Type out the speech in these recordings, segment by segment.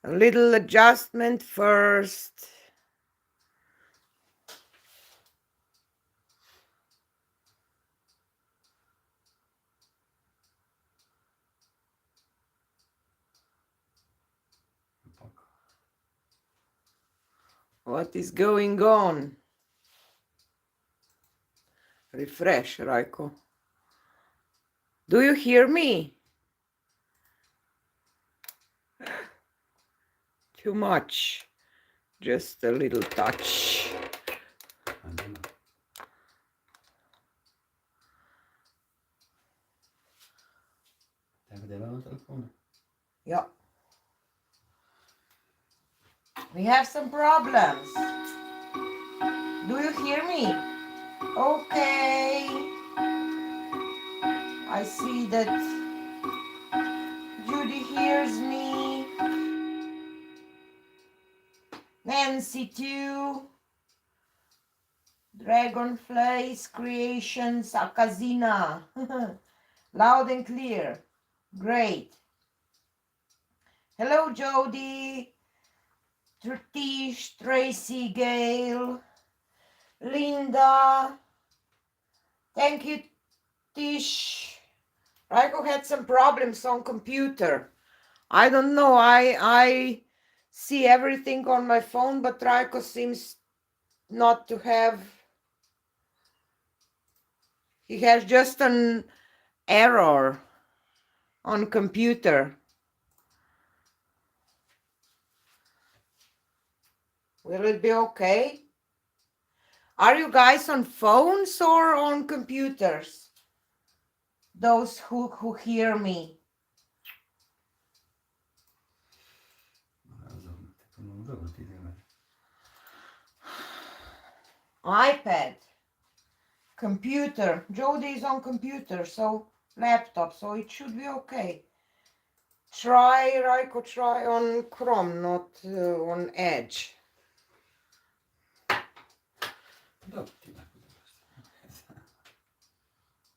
A little adjustment first. What is going on? Refresh, Raiko. Do you hear me? Too much. Just a little touch. Yeah. We have some problems. Do you hear me? Okay. I see that Judy hears me. Nancy too. Dragonflies Creations Akazina. Loud and clear. Great. Hello, Jody. Tritish, Tracy, Gail, Linda. Thank you, Tish. Raiko had some problems on computer. I don't know. I see everything on my phone, but Raiko seems not to have. He has just an error on computer. Will it be okay? Are you guys on phones or on computers? Those who hear me. iPad, computer. Jody is on computer, so laptop, so it should be okay. Try, Raiko, try on Chrome, not on Edge.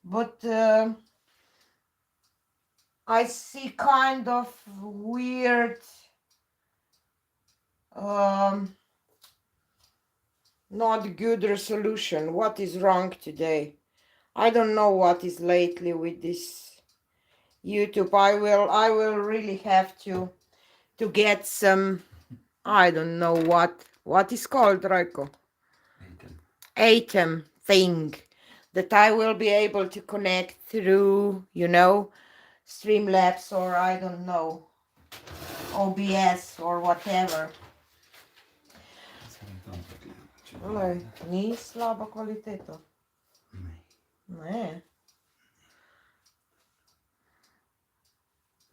But I see kind of weird not good resolution. What is wrong today? I don't know what is lately with this YouTube. I will really have to get some, I don't know what is called, Raiko? Atom thing that I will be able to connect through, Streamlabs or I don't know, OBS or whatever. Ni slaba kvaliteta. Ne.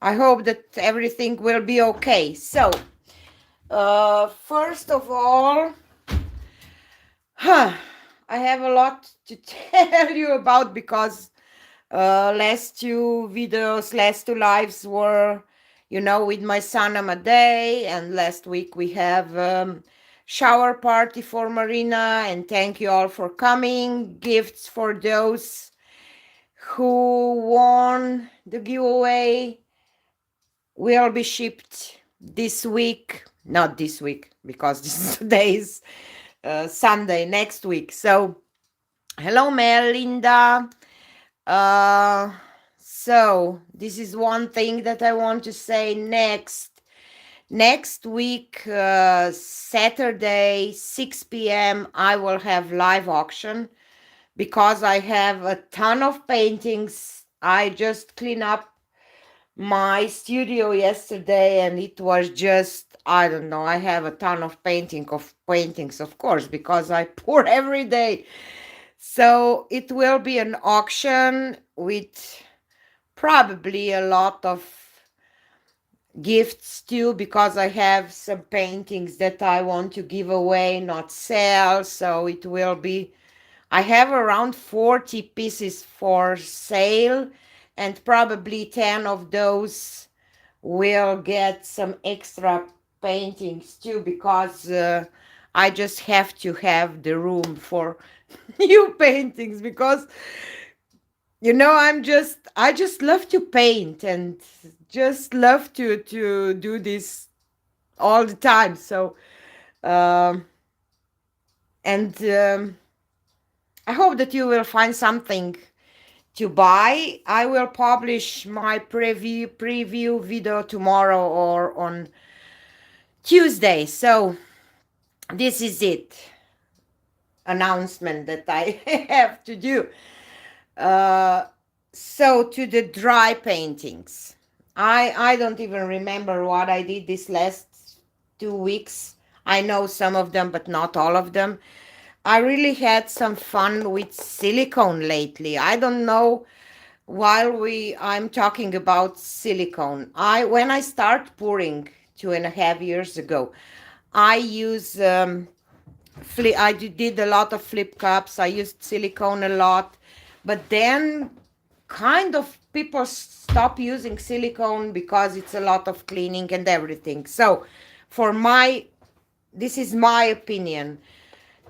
I hope that everything will be okay. So, first of all, I have a lot to tell you about because last two videos, last two lives were, with my son Amadei, and last week we have shower party for Marina, and thank you all for coming. Gifts for those who won the giveaway will be shipped this week. Not this week, because this is today's Sunday, next week. So, hello, Melinda. So this is one thing that I want to say next week, Saturday, 6 p.m. I will have live auction because I have a ton of paintings. I just cleaned up my studio yesterday and it was just, I don't know, I have a ton of paintings, of course, because I pour every day. So it will be an auction with probably a lot of gifts too, because I have some paintings that I want to give away, not sell. So it will be, I have around 40 pieces for sale, and probably 10 of those will get some extra paintings too, because I just have to have the room for new paintings, because I just love to paint and just love to do this all the time. So um, and I hope that you will find something to buy. I will publish my preview video tomorrow or on Tuesday. So this is it, announcement that I have to do. Uh, so to the dry paintings. I don't even remember what I did this last 2 weeks. I know some of them, but not all of them. I really had some fun with silicone lately. I don't know, while I'm talking about silicone. When I start pouring 2.5 years ago, I use I did a lot of flip cups. I used silicone a lot, but then kind of people stop using silicone because it's a lot of cleaning and everything. So for my this is my opinion.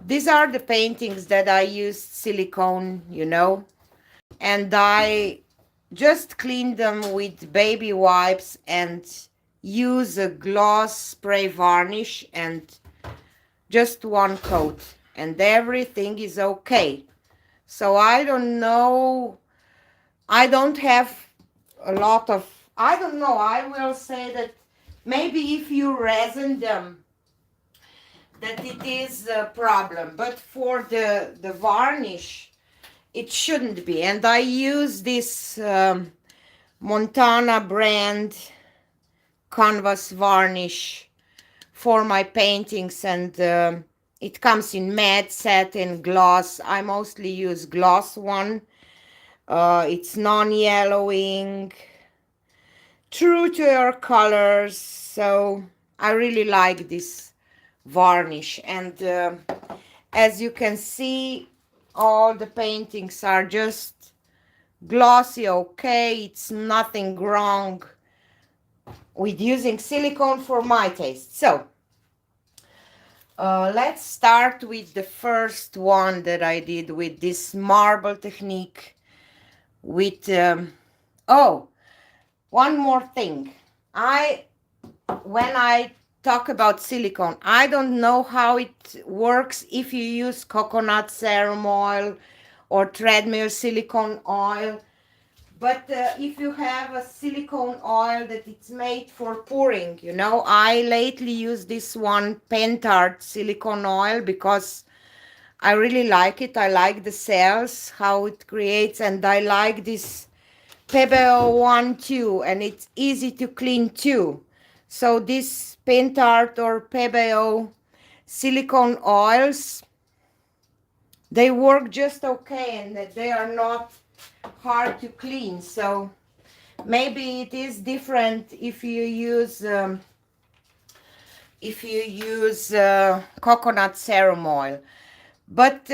These are the paintings that I used silicone, and I just clean them with baby wipes and use a gloss spray varnish and just one coat, and everything is okay. So I don't know, I don't have a lot of, I don't know, I will say that maybe if you resin them, that it is a problem, but for the varnish, it shouldn't be. And I use this Montana brand canvas varnish for my paintings, and it comes in matte, satin, gloss. I mostly use gloss one. It's non-yellowing, true to your colors, so I really like this varnish. And as you can see, all the paintings are just glossy, okay. It's nothing wrong with using silicone for my taste. So let's start with the first one that I did with this marble technique with oh, one more thing. When I talk about silicone, I don't know how it works if you use coconut serum oil or treadmill silicone oil. But if you have a silicone oil that it's made for pouring, I lately use this one Pentart silicone oil because I really like it. I like the cells, how it creates, and I like this Pebeo one too, and it's easy to clean too. So this Pentart or Pebeo silicone oils, they work just okay, and that they are not hard to clean. So maybe it is different if you use coconut serum oil. But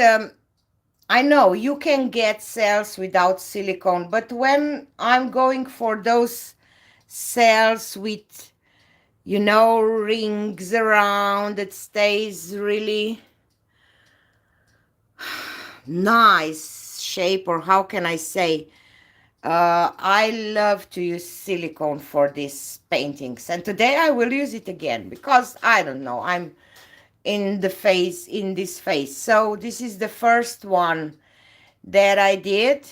I know you can get cells without silicone, but when I'm going for those cells with, rings around, that stays really nice shape, or how can I say, I love to use silicone for these paintings, and today I will use it again because I don't know, I'm in this phase. So this is the first one that I did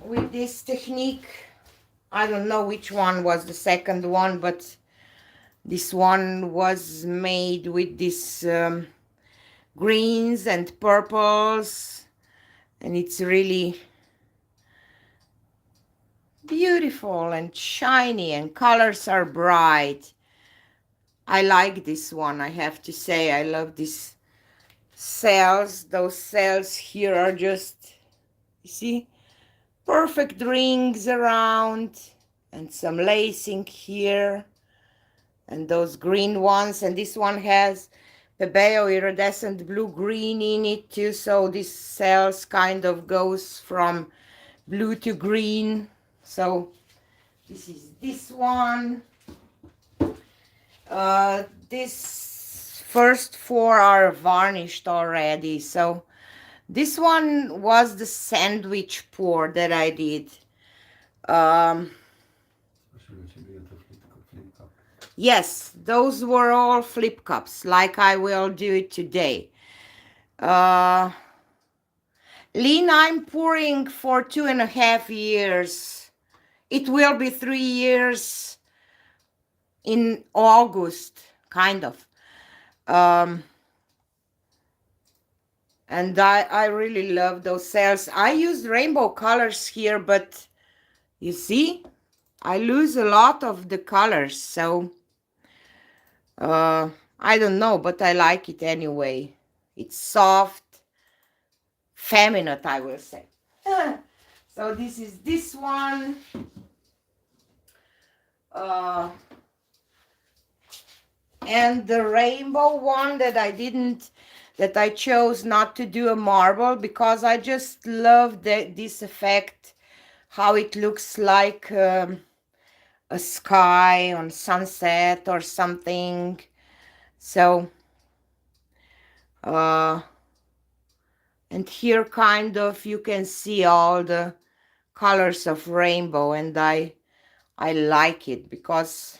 with this technique. I don't know which one was the second one, but this one was made with this greens and purples, and it's really beautiful and shiny, and colors are bright. I like this one, I have to say. I love these cells. Those cells here are just, you see, perfect rings around, and some lacing here, and those green ones. And this one has Pebeo iridescent blue-green in it too, so this cells kind of goes from blue to green. So this is this one. This first four are varnished already. So this one was the sandwich pour that I did. Yes, those were all flip cups, like I will do it today. Uh, Lean, I'm pouring for 2.5 years. It will be 3 years in August, kind of. Um, and I really love those cells. I use rainbow colors here, but you see, I lose a lot of the colors, so I don't know, but I like it anyway. It's soft, feminine, I will say. So this is this one. Uh, and the rainbow one that I chose not to do a marble because I just love this effect, how it looks like a sky on sunset or something. So and here kind of you can see all the colors of rainbow, and I like it because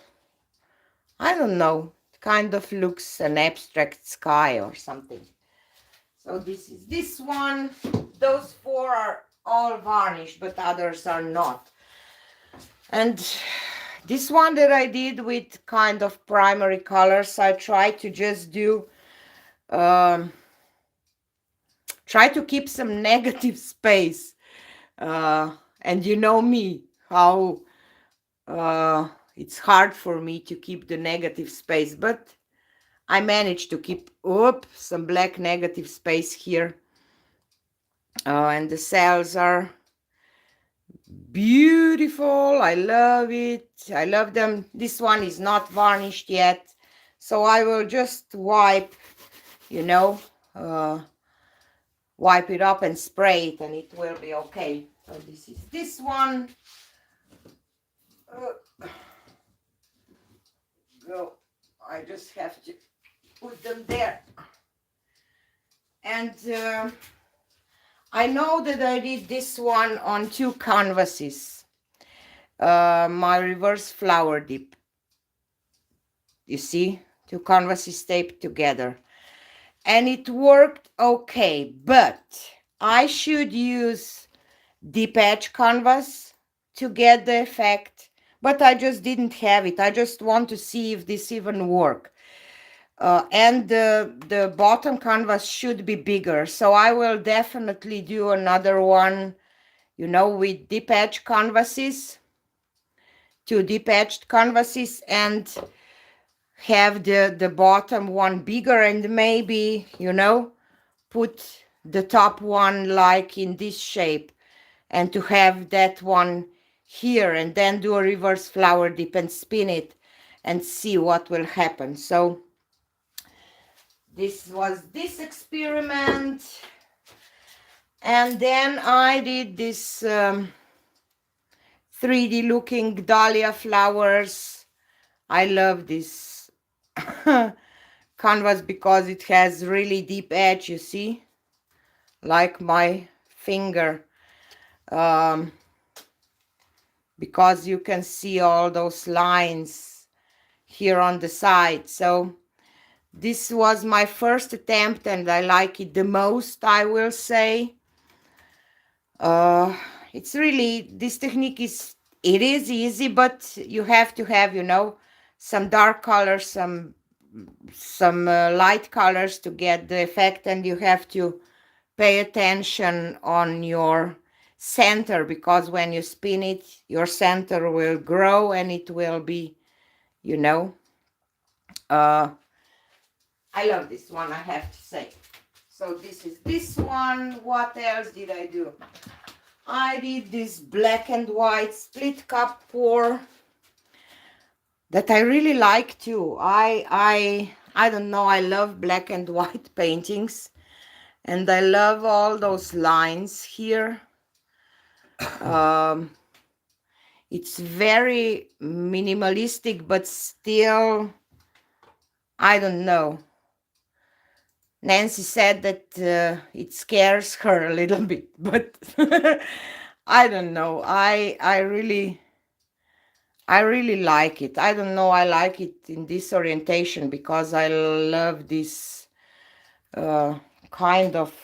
I don't know, it kind of looks an abstract sky or something. So this is this one. Those four are all varnished, but others are not. And this one that I did with kind of primary colors, I tried to just do try to keep some negative space. And you know me, how it's hard for me to keep the negative space, but I managed to keep up some black negative space here. And the cells are beautiful. I love it. I love them. This one is not varnished yet, so I will just wipe, you know, wipe it up and spray it, and it will be okay. So this is this one. Go. I just have to put them there. And I know that I did this one on 2 canvases. My reverse flower dip. You see, 2 canvases taped together. And it worked okay, but I should use deep edge canvas to get the effect, but I just didn't have it. I just want to see if this even works. And the bottom canvas should be bigger, so I will definitely do another one, you know, with deep edge canvases, 2 deep edged canvases, and have the bottom one bigger, and maybe, you know, put the top one like in this shape, and to have that one here, and then do a reverse flower dip and spin it and see what will happen. So this was this experiment. And then I did this 3D looking dahlia flowers. I love this canvas because it has really deep edge, you see, like my finger, because you can see all those lines here on the side. So this was my first attempt, and I like it the most, I will say. It's really, this technique is easy, but you have to have, you know, some dark colors, some light colors to get the effect, and you have to pay attention on your center, because when you spin it, your center will grow and it will be, you know, I love this one, I have to say. So this is this one. What else did I do? I did this black and white split cup pour that I really like too. I don't know, I love black and white paintings, and I love all those lines here. It's very minimalistic, but still, I don't know. Nancy said that it scares her a little bit, but I don't know. I really I really like it. I don't know, I like it in this orientation because I love this uh, kind of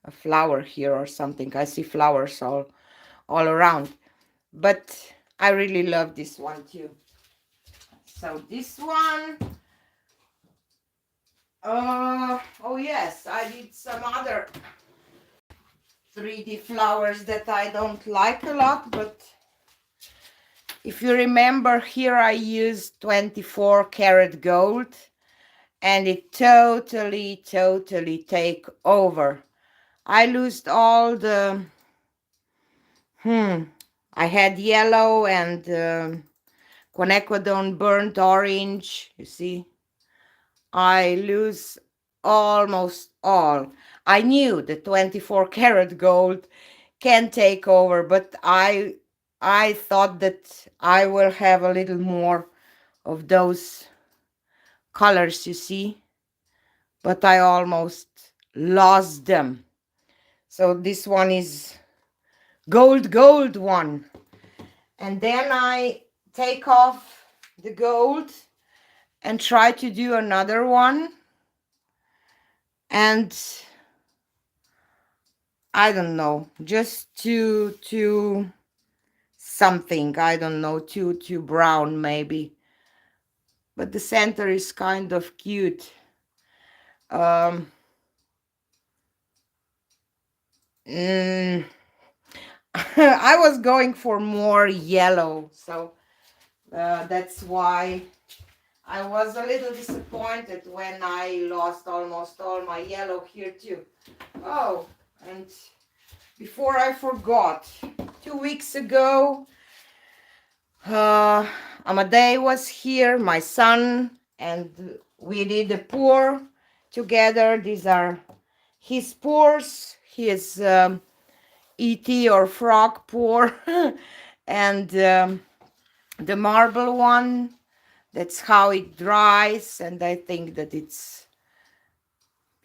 a flower here or something. I see flowers all around, but I really love this one too. So this one, oh yes, I did some other 3D flowers that I don't like a lot, but if you remember here I used 24 karat gold and it totally take over. I lost all the I had yellow and quinacridone burnt orange, you see. I lose almost all. I knew the 24 karat gold can take over, but I thought that I will have a little more of those colors, you see, but I almost lost them. So this one is gold one. And then I take off the gold and try to do another one. And I don't know, just too something, I don't know, too brown maybe. But the center is kind of cute. Um, I was going for more yellow, so that's why I was a little disappointed when I lost almost all my yellow here too. Oh, and before I forgot, 2 weeks ago, Amadei was here, my son, and we did a pour together. These are his pours, his ET or frog pour, and the marble one. That's how it dries, and I think that it's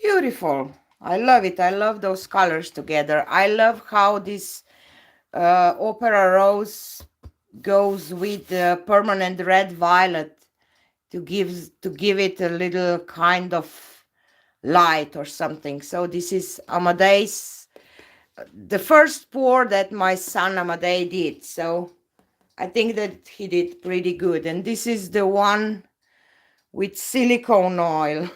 beautiful. I love it. I love those colors together. I love how this opera rose goes with the permanent red violet to give it a little kind of light or something. So this is Amadei's, the first pour that my son Amadei did. So I think that he did pretty good. And this is the one with silicone oil.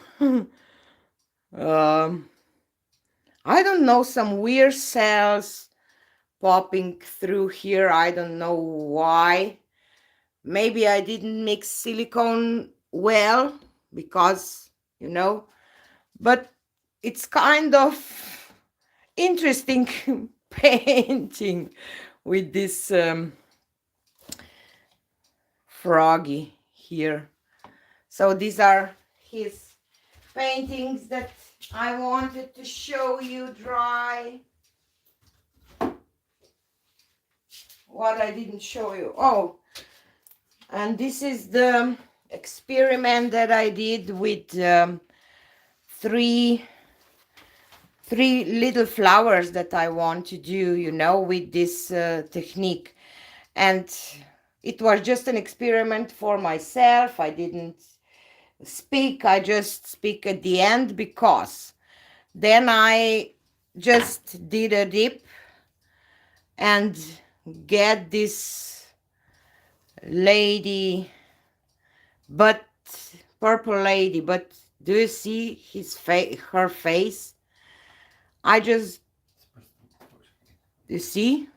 I don't know, some weird cells popping through here. I don't know why. Maybe I didn't mix silicone well because, but it's kind of interesting painting with this froggy here. So these are his paintings that I wanted to show you dry. What I didn't show you. Oh, and this is the experiment that I did with three little flowers that I want to do, with this technique. And it was just an experiment for myself. I didn't speak. I just speak at the end because then I just did a dip and get this lady, but purple lady, but do you see her face? You see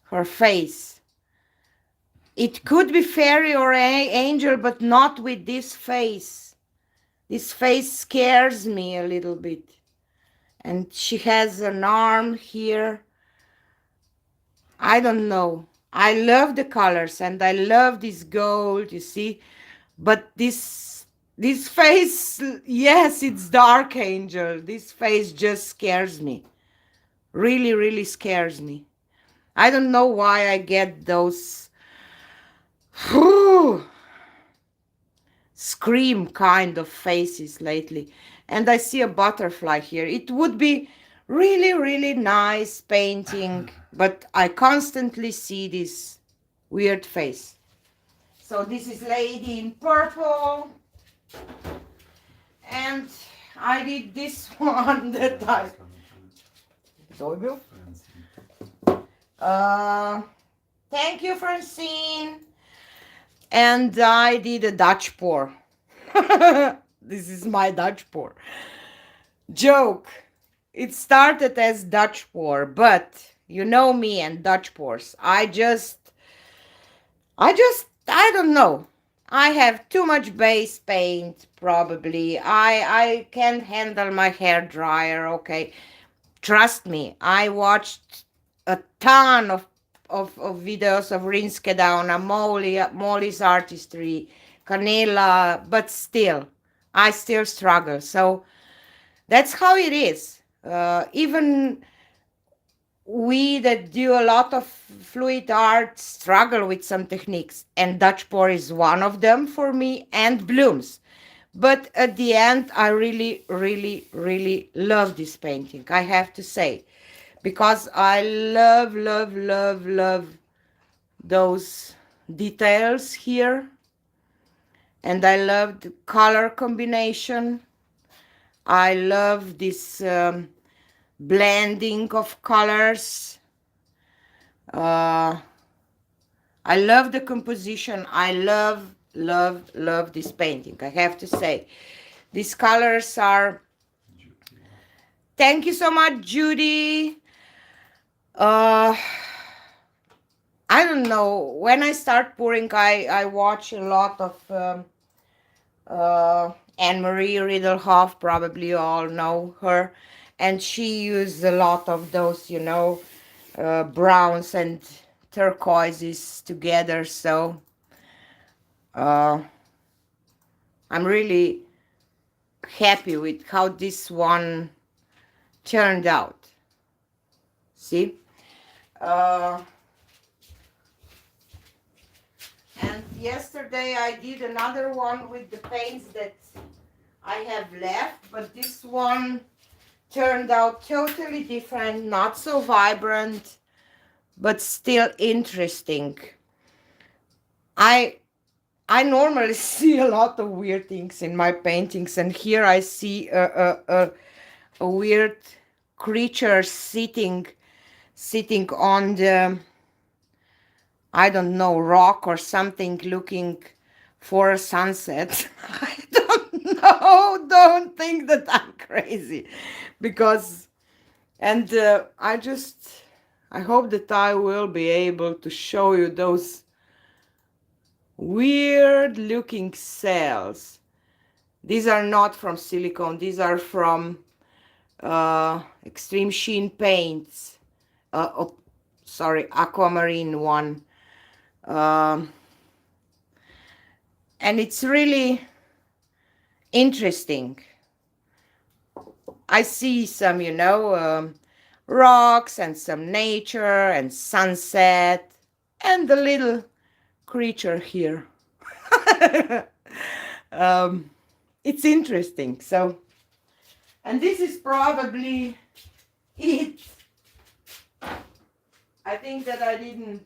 her face? It could be fairy or angel, but not with this face. This face scares me a little bit. And she has an arm here. I don't know. I love the colors and I love this gold, you see. But this face, yes, it's dark angel. This face just scares me. Really, really scares me. I don't know why I get those scream kind of faces lately. And I see a butterfly here. It would be really, really nice painting, but I constantly see this weird face. So this is Lady in Purple. And I did this one that I... Thank you, Francine. And I did a Dutch pour. This is my Dutch pour. Joke. It started as Dutch pour, but you know me and Dutch pours. I don't know. I have too much base paint, probably. I can't handle my hair dryer, okay. Trust me, I watched a ton of videos of Rinske Dauna, Molly's artistry, Canela, but still, I still struggle. So that's how it is. Even we that do a lot of fluid art struggle with some techniques, and Dutch pour is one of them for me, and blooms. But at the end, I really, really, really love this painting, I have to say, because I love, love, love, love those details here. And I love the color combination. I love this blending of colors. I love the composition. I love, love, love this painting, I have to say. These colors are... Thank you so much, Judy. I don't know. When I start pouring, I watch a lot of Anne-Marie Riedelhoff. Probably you all know her. And she used a lot of those, you know, browns and turquoises together. So I'm really happy with how this one turned out. See? And yesterday I did another one with the paints that I have left, but this one turned out totally different, not so vibrant, but still interesting. I normally see a lot of weird things in my paintings, and here I see a weird creature sitting on the, I don't know, rock or something, looking for a sunset. I don't know. Don't think that I'm crazy, because, and I hope that I will be able to show you those weird looking cells. These are not from silicone. These are from extreme sheen paints. Sorry, aquamarine one. And it's really interesting. I see some, you know, rocks and some nature and sunset and the little creature here. It's interesting. So, and this is probably it. I think that I didn't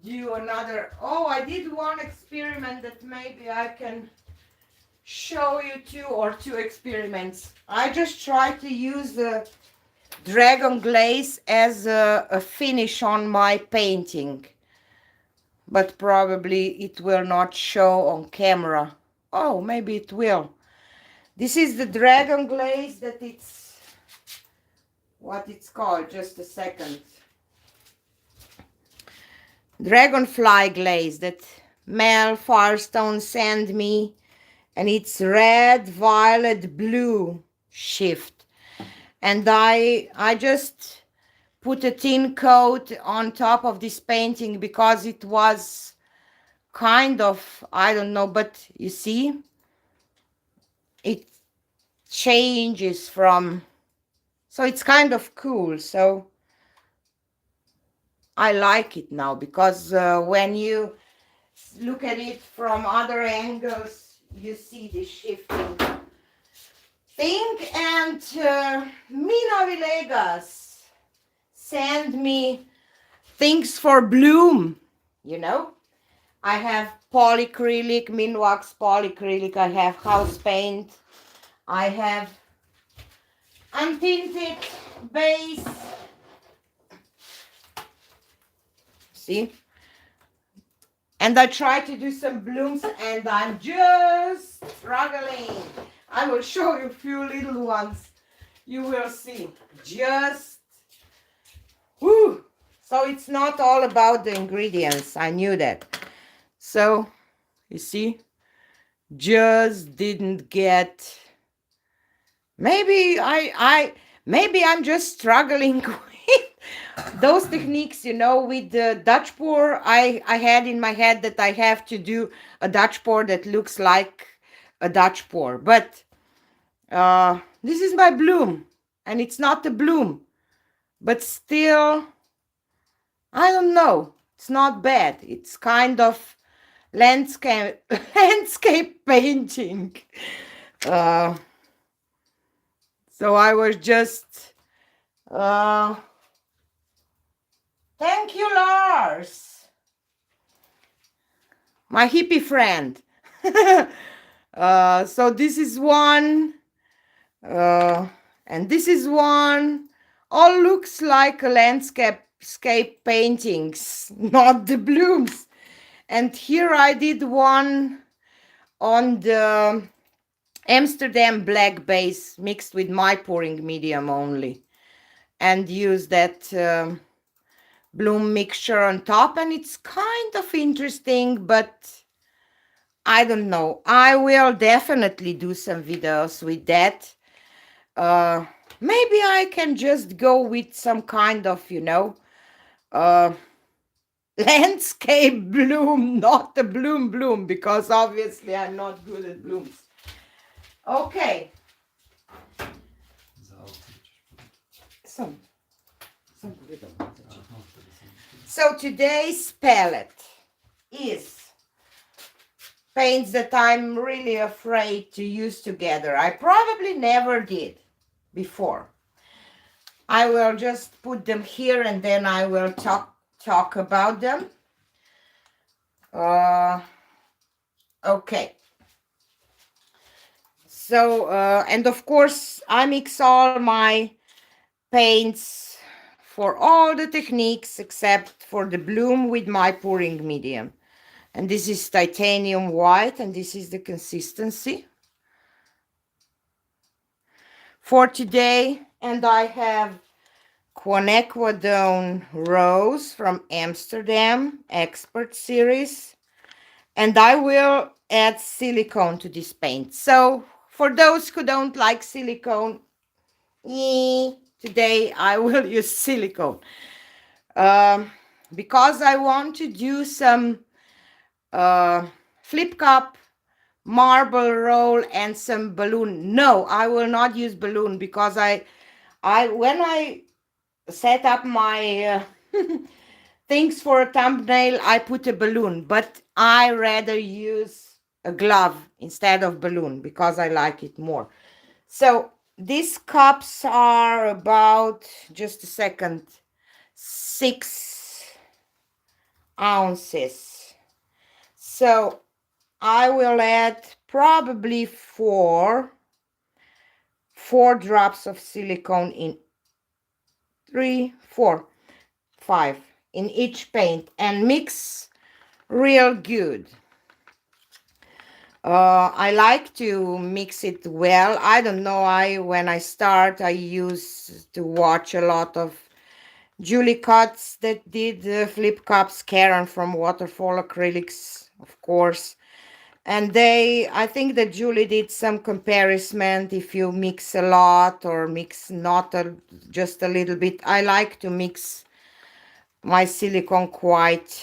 do another. Oh, I did one experiment that maybe I can show you two experiments. I just tried to use the dragon glaze as a finish on my painting, but probably it will not show on camera. Oh, maybe it will. This is the dragon glaze that it's what it's called. Just a second. Dragonfly glaze that Mel Firestone sent me, and it's red, violet, blue shift. And I just put a thin coat on top of this painting because it was kind of, I don't know, but you see, it changes from, so it's kind of cool. So I like it now, because when you look at it from other angles, you see the shifting thing. And Mina Villegas sent me things for bloom. you know. I have polyacrylic, Minwax polyacrylic, I have house paint, I have untinted base. See? And I try to do some blooms and I'm just struggling. I will show you a few little ones. You will see. Just, whoo. So it's not all about the ingredients. I knew that. So, you see, just didn't get, maybe maybe I'm just struggling with those techniques, you know, with the Dutch pour. I had in my head that I have to do a Dutch pour that looks like a Dutch pour, but this is my bloom and it's not a bloom, but still, I don't know, it's not bad. It's kind of landscape landscape painting. uh so I was just thank you, Lars, my hippie friend. So this is one, and this is one. All looks like a landscape paintings, not the blooms. And here I did one on the Amsterdam black base mixed with my pouring medium only, and use that bloom mixture on top, and it's kind of interesting, but I don't know. I will definitely do some videos with that. Maybe I can just go with some kind of, you know, landscape bloom, not the bloom, because obviously I'm not good at blooms. Okay. So today's palette is paints that I'm really afraid to use together. I probably never did before. I will just put them here and then I will talk about them. Okay. So, and of course, I mix all my paints for all the techniques except for the bloom with my pouring medium. And this is titanium white, and this is the consistency for today. And I have quinacridone rose from Amsterdam expert series, and I will add silicone to this paint. So for those who don't like silicone, today I will use silicone because I want to do some flip cup, marble roll, and some balloon. No, I will not use balloon because I when I set up my things for a thumbnail, I put a balloon, but I rather use a glove instead of balloon because I like it more. So these cups are about, just a second, 6 ounces. So I will add probably four drops of silicone in 3, 4, 5 in each paint and mix real good. I like to mix it well. I don't know, when I start, I used to watch a lot of Julie Cuts that did flip cups, Karen from Waterfall Acrylics, of course. And I think that Julie did some comparison if you mix a lot or mix not just a little bit. I like to mix my silicone quite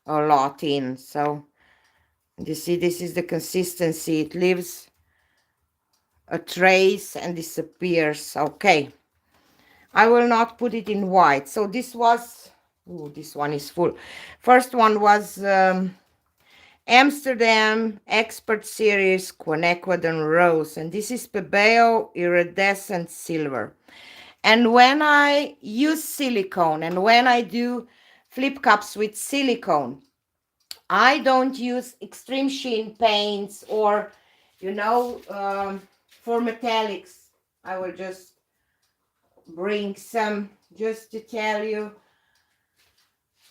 a lot in. So you see, this is the consistency. It leaves a trace and disappears. Okay. I will not put it in white. So this was, this one is full. First one was Amsterdam Expert Series Quinacridone Rose. And this is Pebeo Iridescent Silver. And when I use silicone and when I do flip cups with silicone, I don't use extreme sheen paints or, you know, for metallics. I will just bring some just to tell you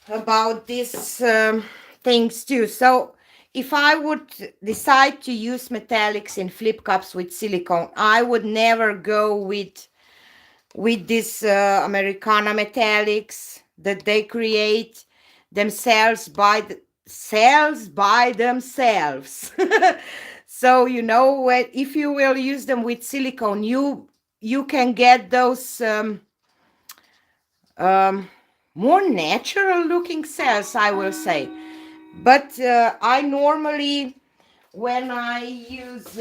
about these things too. So if I would decide to use metallics in flip cups with silicone, I would never go with this Americana metallics that they create themselves by cells by themselves. So you know what, if you will use them with silicone, you can get those more natural looking cells, I will say. But I normally, when I use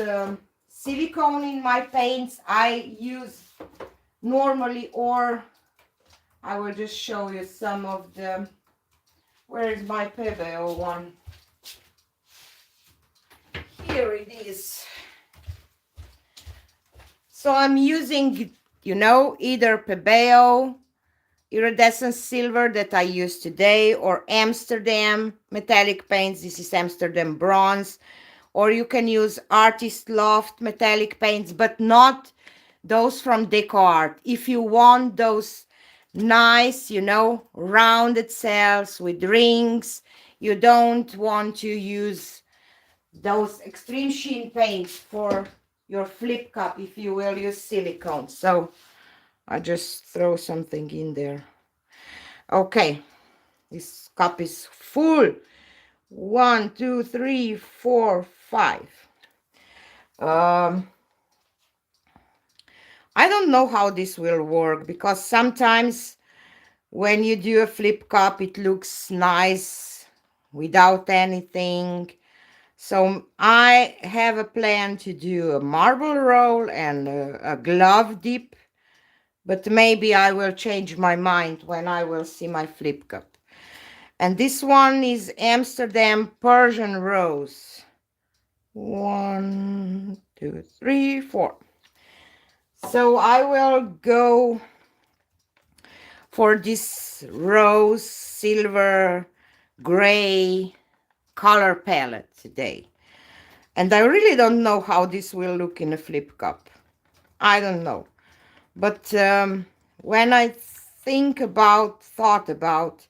silicone in my paints, I use normally, or I will just show you some of the, where is my Pebeo one? Here it is. So I'm using, you know, either Pebeo iridescent silver that I use today, or Amsterdam metallic paints. This is Amsterdam bronze. Or you can use Artist Loft metallic paints, but not those from Deco Art. If you want those nice, you know, rounded cells with rings, you don't want to use those extreme sheen paints for your flip cup if you will use silicone. So I just throw something in there. Okay, this cup is full. 1, 2, 3, 4, 5. I don't know how this will work, because sometimes when you do a flip cup, it looks nice without anything. So I have a plan to do a marble roll and a glove dip, but maybe I will change my mind when I will see my flip cup. And this one is Amsterdam Persian Rose. 1, 2, 3, 4. So I will go for this rose, silver, gray color palette today. And I really don't know how this will look in a flip cup. I don't know. But when I thought about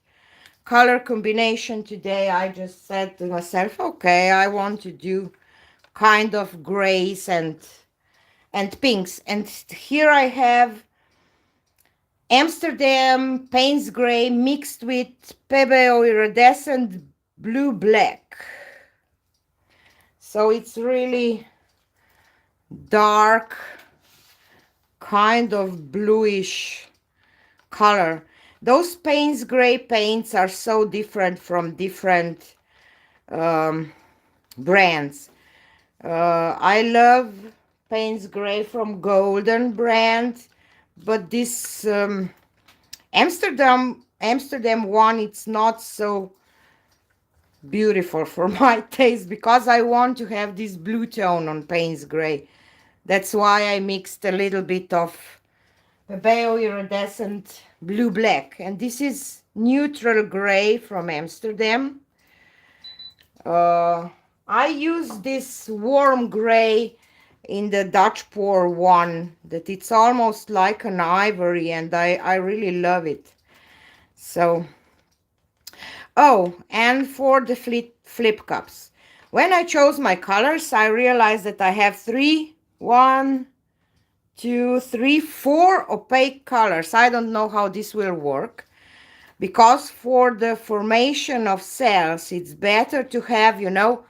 color combination today, I just said to myself, okay, I want to do kind of grays and pinks. And here I have Amsterdam Payne's Gray mixed with Pebeo iridescent blue black. So it's really dark, kind of bluish color. Those Payne's Gray paints are so different from different brands. I love Payne's Gray from Golden brand, but this Amsterdam one, it's not so beautiful for my taste, because I want to have this blue tone on Payne's Gray. That's why I mixed a little bit of Pebeo iridescent blue black, and this is neutral gray from Amsterdam. I use this warm gray in the Dutch pour one, that it's almost like an ivory, and I really love it. So, oh, and for the flip cups, when I chose my colors, I realized that I have 1, 2, 3, 4 opaque colors. I don't know how this will work, because for the formation of cells, it's better to have, you know,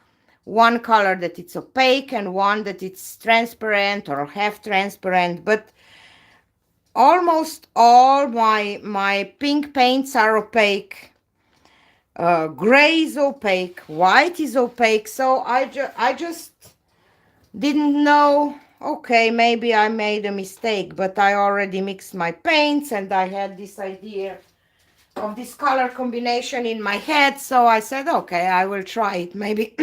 one color that it's opaque and one that it's transparent or half transparent. But almost all my pink paints are opaque. Gray is opaque, white is opaque. So I just didn't know, okay, maybe I made a mistake, but I already mixed my paints and I had this idea of this color combination in my head. So I said, okay, I will try it. Maybe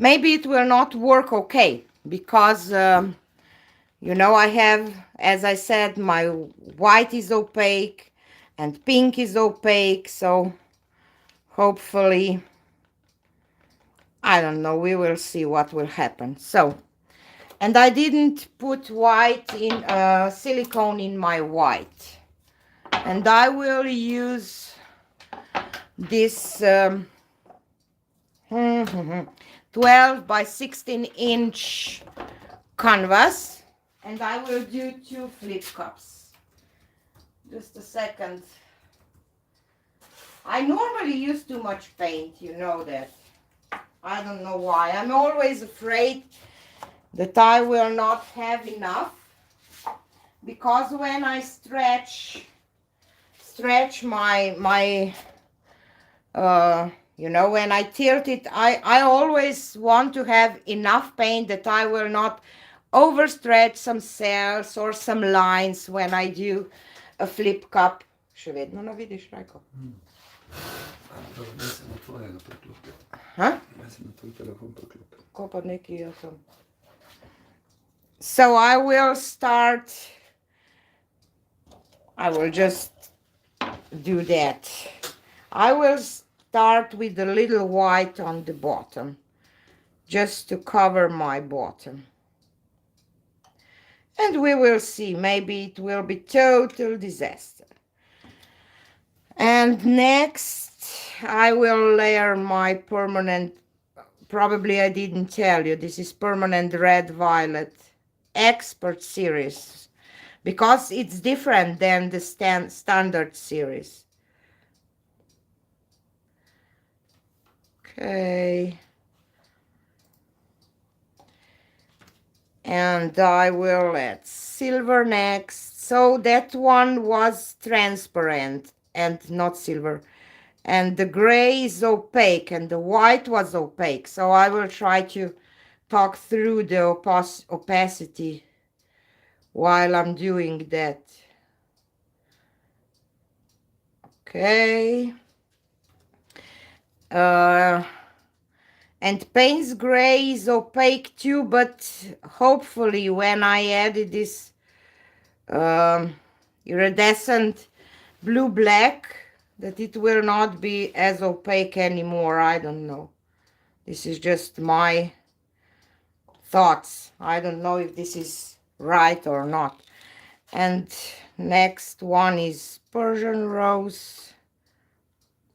maybe it will not work okay, because you know, I have, as I said, my white is opaque and pink is opaque. So hopefully, I don't know, we will see what will happen. So, and I didn't put white in silicone in my white. And I will use this 12 by 16-inch canvas. And I will do 2 flip cups. Just a second. I normally use too much paint, you know that. I don't know why. I'm always afraid that I will not have enough, because when I stretch my you know, when I tilt it, I always want to have enough paint that I will not overstretch some cells or some lines when I do a flip cup. Še vedno ne vidiš, Rajko? So I will start, I will just do that. I will start with a little white on the bottom, just to cover my bottom. And we will see, maybe it will be total disaster. And next, I will layer my permanent, probably I didn't tell you, this is permanent red violet expert series, because it's different than the standard series. Okay. And I will add silver next. So that one was transparent and not silver. And the gray is opaque and the white was opaque. So I will try to talk through the opacity while I'm doing that. Okay. And Payne's gray is opaque too, but hopefully when I added this iridescent blue-black, that it will not be as opaque anymore. I don't know. This is just my thoughts. I don't know if this is right or not. And next one is Persian rose.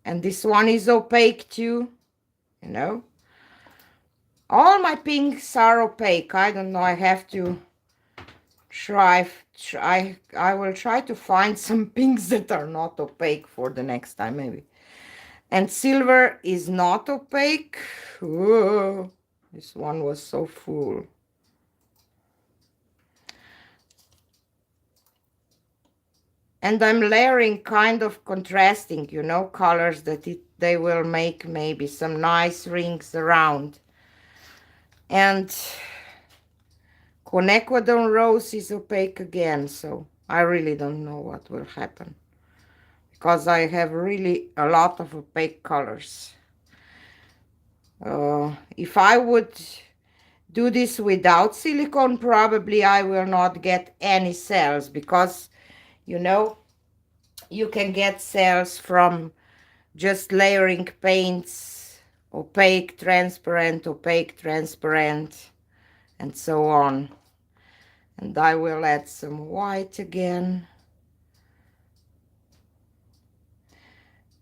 And this one is opaque too, you know. All my pinks are opaque. I don't know. I have to try. I will try to find some pinks that are not opaque for the next time, maybe. And silver is not opaque. Whoa, this one was so full. And I'm layering, kind of contrasting, you know, colors that they will make maybe some nice rings around. And quinacridone rose is opaque again, so I really don't know what will happen, because I have really a lot of opaque colors. If I would do this without silicone, probably I will not get any cells, because, you know, you can get cells from just layering paints, opaque, transparent, and so on. And I will add some white again.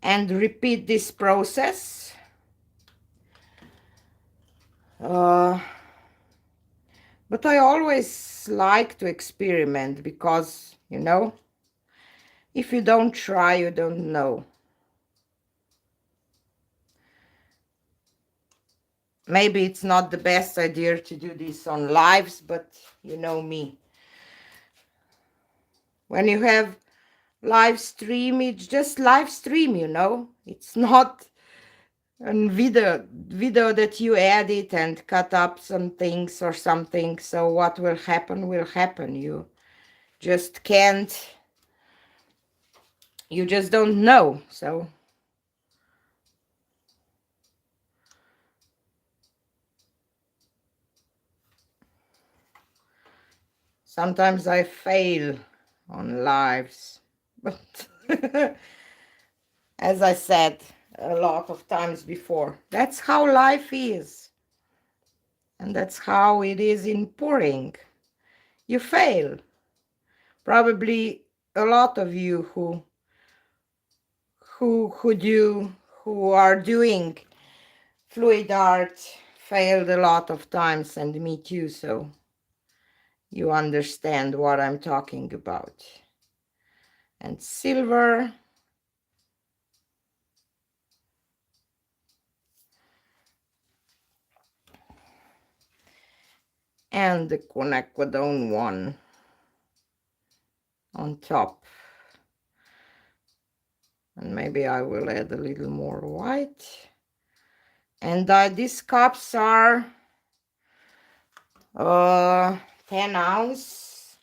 And repeat this process. But I always like to experiment, because, you know, if you don't try, you don't know. Maybe it's not the best idea to do this on lives, but you know me. When you have live stream, it's just live stream, you know. It's not a video that you edit and cut up some things or something. So what will happen will happen. You just can't, you just don't know. So sometimes I fail on lives, but as I said, a lot of times before. That's how life is. And that's how it is in pouring. You fail. Probably a lot of you who are doing fluid art failed a lot of times, and me too, so you understand what I'm talking about. And silver. And the quinacridone one on top. And maybe I will add a little more white. And these cups are 10 ounces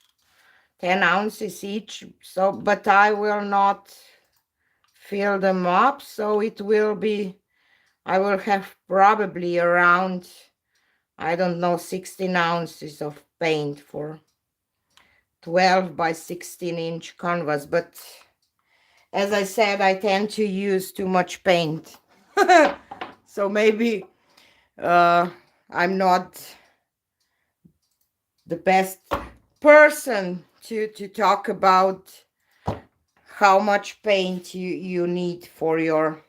each. So, but I will not fill them up. So it will be, I will have probably around, I don't know, 16 ounces of paint for 12 by 16-inch canvas. But as I said, I tend to use too much paint. So maybe I'm not the best person to talk about how much paint you need for your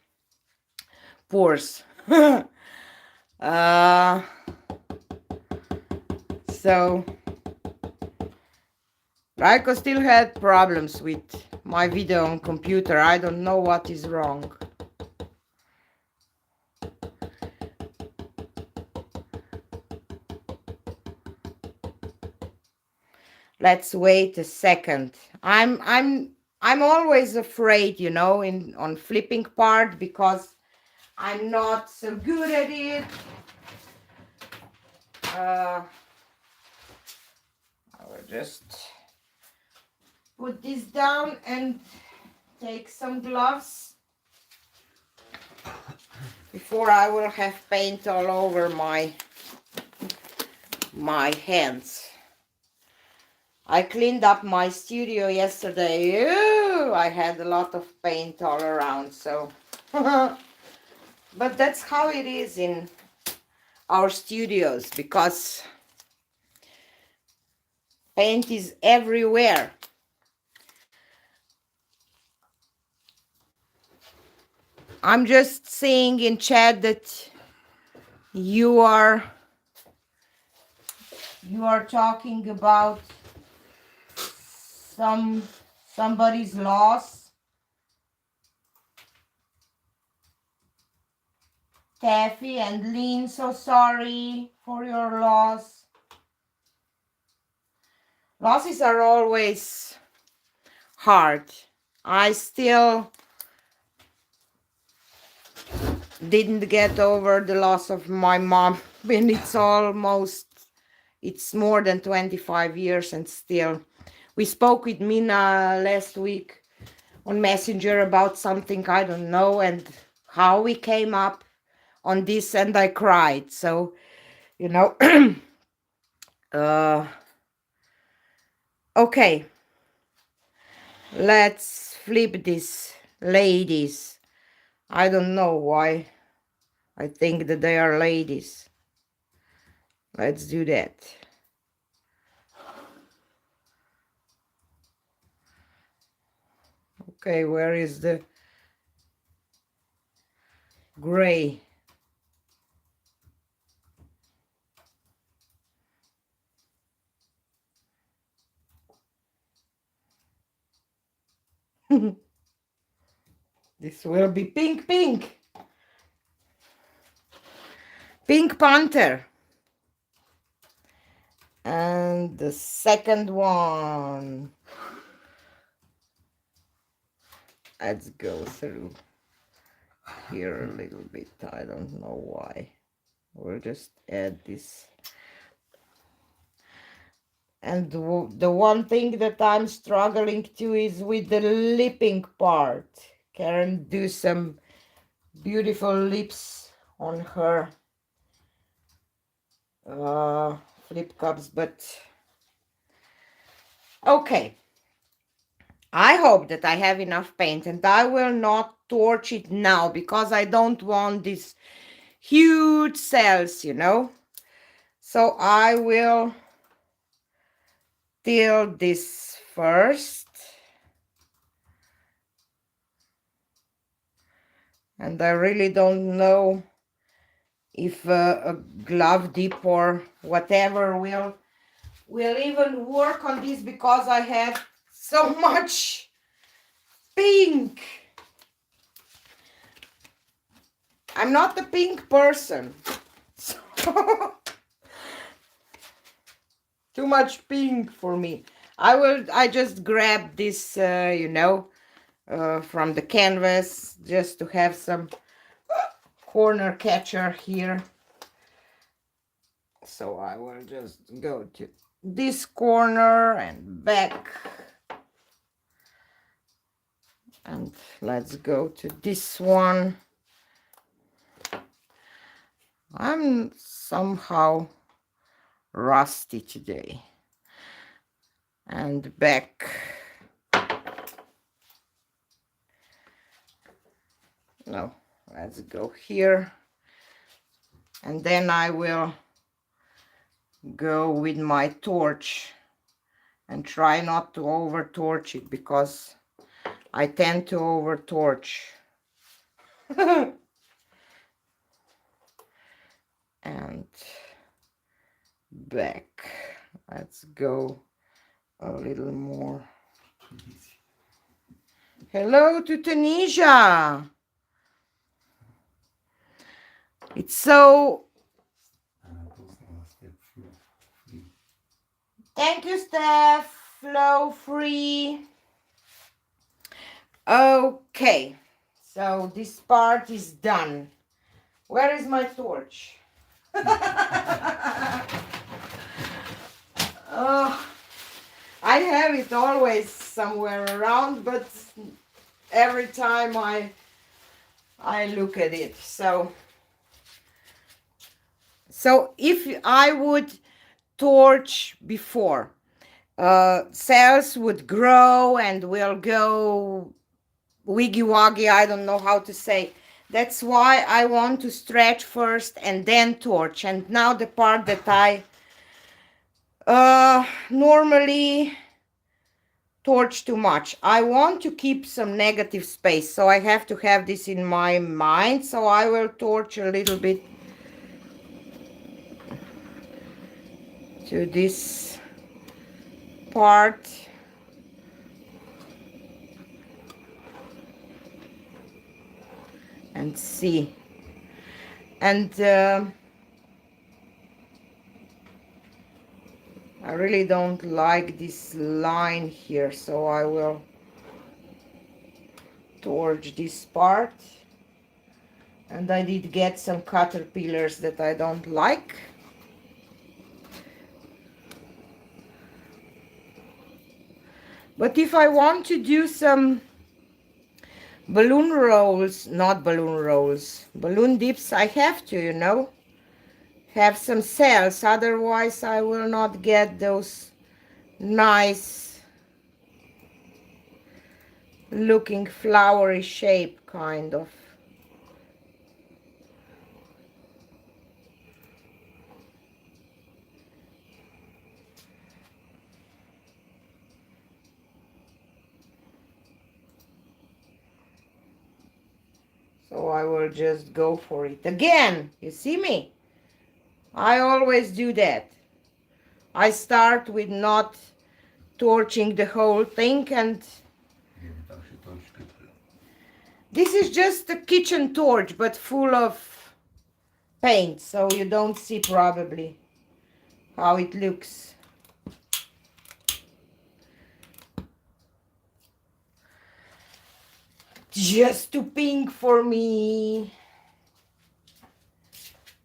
pours. So Raiko still had problems with my video on computer. I don't know what is wrong. Let's wait a second. I'm always afraid, you know, on flipping part, because I'm not so good at it. I will just put this down and take some gloves before I will have paint all over my hands. I cleaned up my studio yesterday. Ew, I had a lot of paint all around, so but that's how it is in our studios, because paint is everywhere. I'm just seeing in chat that you are talking about somebody's loss. Taffy and Lynn, so sorry for your loss. Losses are always hard. I still didn't get over the loss of my mom when it's more than 25 years, and still. We spoke with Mina last week on Messenger about something, I don't know, and how we came up on this, and I cried. So, you know, okay, let's flip this, ladies. I don't know why I think that they are ladies. Let's do that. Okay, where is the gray? This will be pink. Pink Panther. And the second one. Let's go through here a little bit. I don't know why. We'll just add this. And the one thing that I'm struggling to is with the lipping part. Karen do some beautiful lips on her flip cups, but okay. I hope that I have enough paint, and I will not torch it now because I don't want these huge cells, you know. So I will till this first. And I really don't know if a glove dip or whatever will even work on this because I have so much pink. I'm not a pink person. So too much pink for me. I just grab this, from the canvas just to have some corner catcher here. So I will just go to this corner and back. And let's go to this one. I'm somehow rusty today. And back. No, let's go here. And then I will go with my torch and try not to over torch it because I tend to over torch. And back. Let's go a little more. Hello to Tunisia. It's so... Thank you, Steph. Flow free. Okay, so this part is done. Where is my torch? I have it always somewhere around, but every time I look at it. So if I would torch before, cells would grow and will go wiggy waggy. I don't know how to say. That's why I want to stretch first and then torch. And now the part that I normally torch too much, I want to keep some negative space, so I have to have this in my mind. So I will torch a little bit to this part. And see. And I really don't like this line here, so I will torch this part. And I did get some caterpillars that I don't like. But if I want to do some balloon rolls, not balloon rolls, balloon dips, I have to, you know, have some cells. Otherwise, I will not get those nice looking flowery shape, kind of. So I will just go for it again. You see me? I always do that. I start with not torching the whole thing, and this is just a kitchen torch but full of paint, so you don't see probably how it looks. Just too pink for me.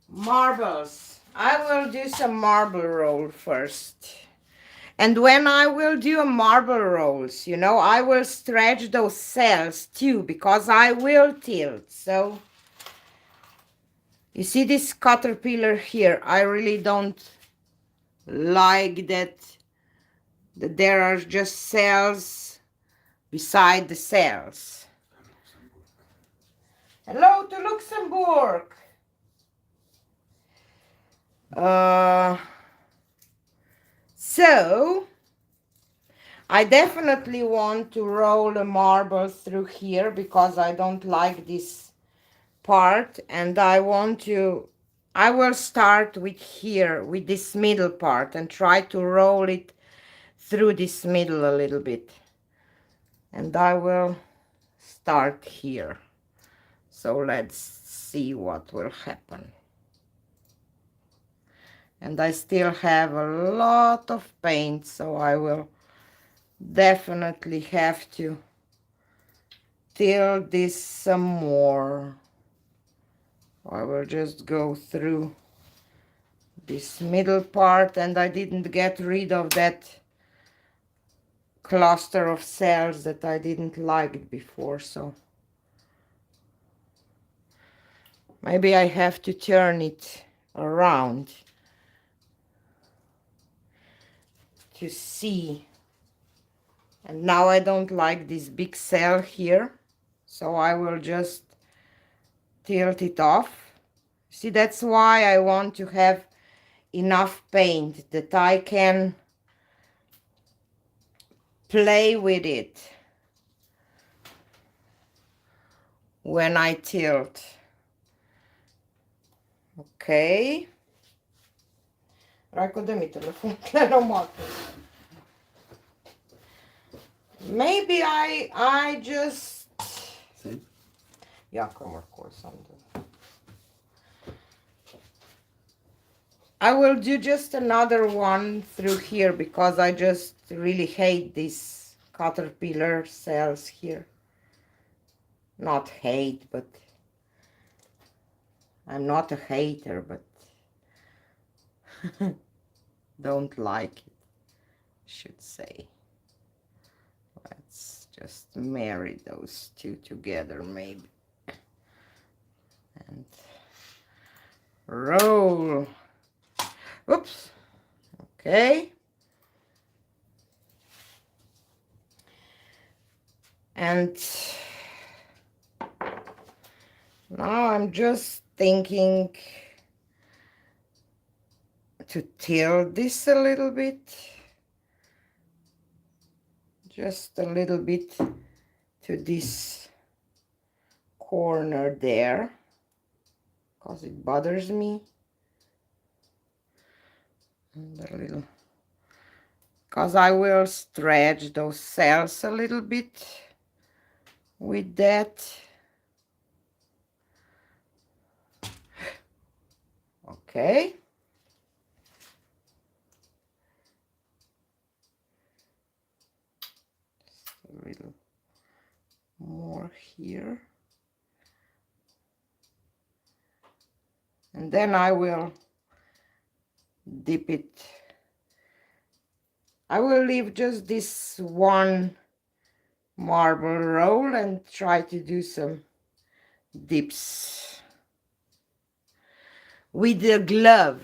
Marbles. I will do some marble roll first. And when I will do a marble rolls, you know, I will stretch those cells too, because I will tilt. So you see this caterpillar here? I really don't like that there are just cells beside the cells. Hello to Luxembourg. So I definitely want to roll a marble through here because I don't like this part, and I will start with here, with this middle part, and try to roll it through this middle a little bit. And I will start here. So let's see what will happen. And I still have a lot of paint, so I will definitely have to till this some more. I will just go through this middle part, and I didn't get rid of that cluster of cells that I didn't like before, so maybe I have to turn it around to see. And now I don't like this big cell here, so I will just tilt it off. See, that's why I want to have enough paint that I can play with it when I tilt. Okay. Rajko, daj mi telefon, gledam moto. Maybe I just... See? Yeah, come on, of course. I will do just another one through here because I just really hate these caterpillar cells here. Not hate, but I'm not a hater, but don't like it, should say. Let's just marry those two together, maybe. And roll. Oops. Okay. And now I'm just thinking to tilt this a little bit. Just a little bit to this corner there, because it bothers me. And a little, because I will stretch those cells a little bit with that. Okay. Just a little more here. And then I will dip it. I will leave just this one marble roll and try to do some dips with the glove.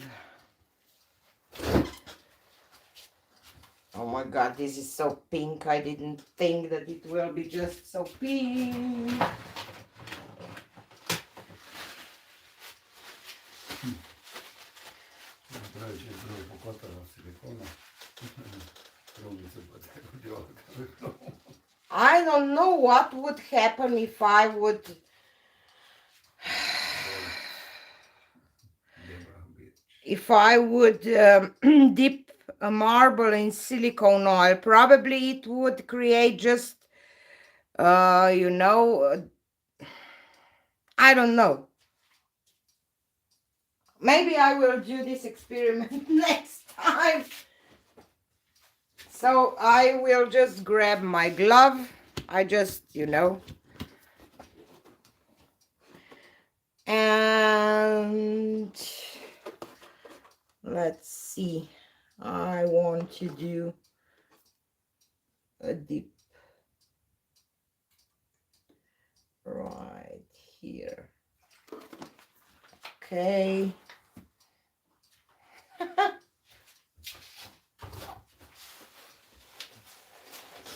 Oh my god, this is so pink. I didn't think that it will be just so pink. I don't know what would happen if I would dip a marble in silicone oil. Probably it would create just you know, I don't know. Maybe I will do this experiment next time. So I will just grab my glove. I just, you know. And let's see. I want to do a dip right here. Okay.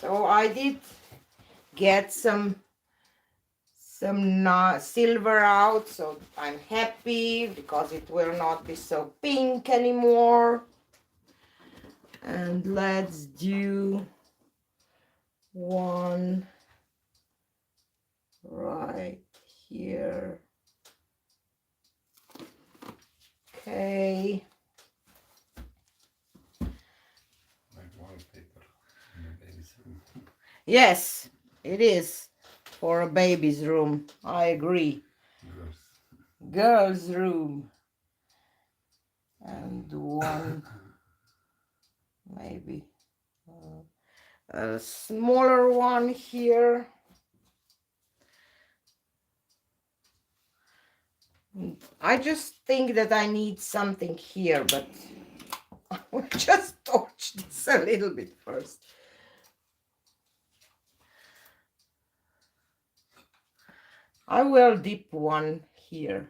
So I did get some silver out, so I'm happy because it will not be so pink anymore. And let's do one right here. Okay. Like wallpaper in a baby's room. Yes, it is for a baby's room. I agree. Girls' room. And one, maybe a smaller one here. I just think that I need something here, but I will just torch this a little bit first. I will dip one here.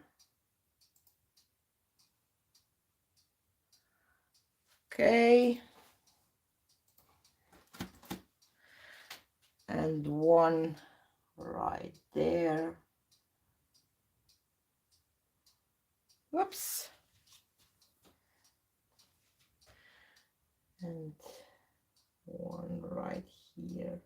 Okay. And one right there. Whoops. And one right here.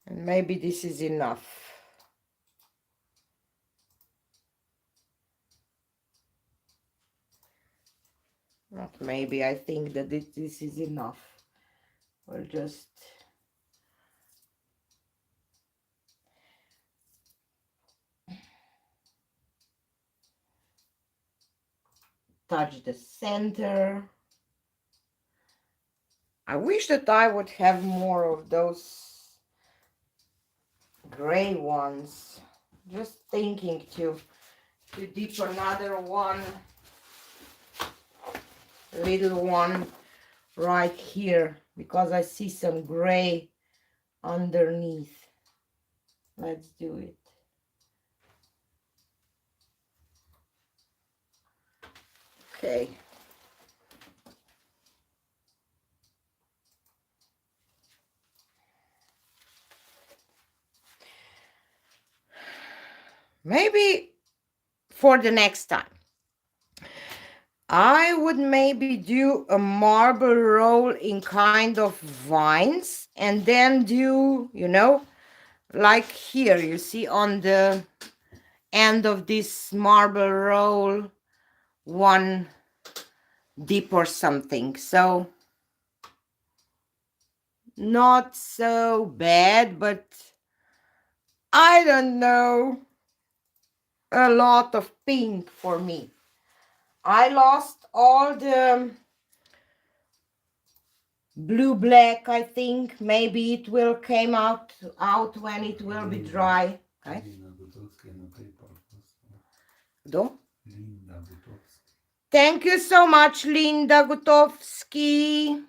And maybe this is enough. Not maybe, I think that this is enough. We'll just touch the center. I wish that I would have more of those gray ones. Just thinking to dip another one, little one right here, because I see some gray underneath. Let's do it. Okay. Maybe for the next time, I would maybe do a marble roll in kind of vines, and then do, you know, like here, you see on the end of this marble roll, one dip or something. So not so bad, but I don't know, a lot of pink for me. I lost all the blue black, I think. Maybe it will came out when it will be dry. Okay. Thank you so much, Linda Gutowski.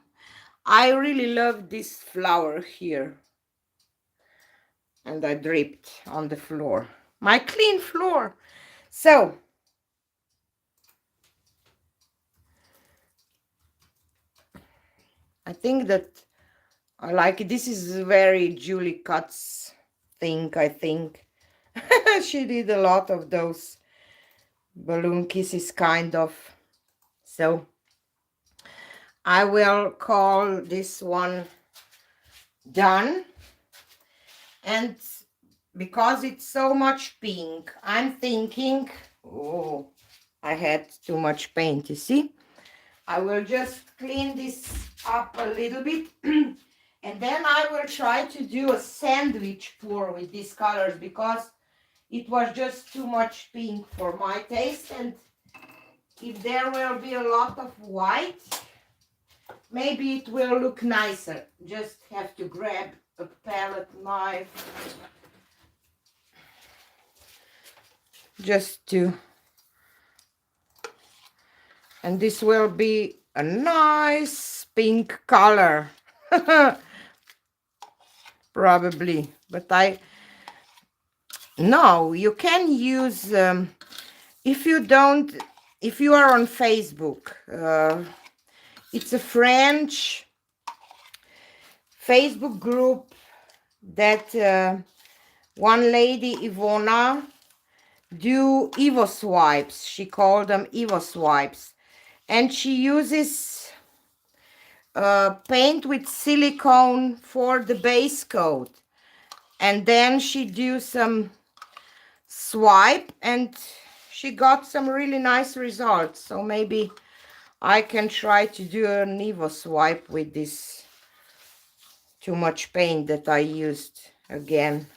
I really love this flower here. And I dripped on the floor. My clean floor. So, I think that I like it. This is very Julie Katz thing, I think. She did a lot of those balloon kisses, kind of. So, I will call this one done. And because it's so much pink, I'm thinking, oh, I had too much paint, you see? I will just clean this up a little bit. And then I will try to do a sandwich pour with these colors, because it was just too much pink for my taste. And if there will be a lot of white, maybe it will look nicer. Just have to grab a palette knife just to, and this will be a nice pink color. Probably, but no, you can use if you don't if you are on Facebook, it's a French Facebook group that one lady, Ivona, do Evo swipes. She called them Evo swipes. And she uses paint with silicone for the base coat. And then she do some swipe and she got some really nice results. So maybe I can try to do an Evo swipe with this too much paint that I used again.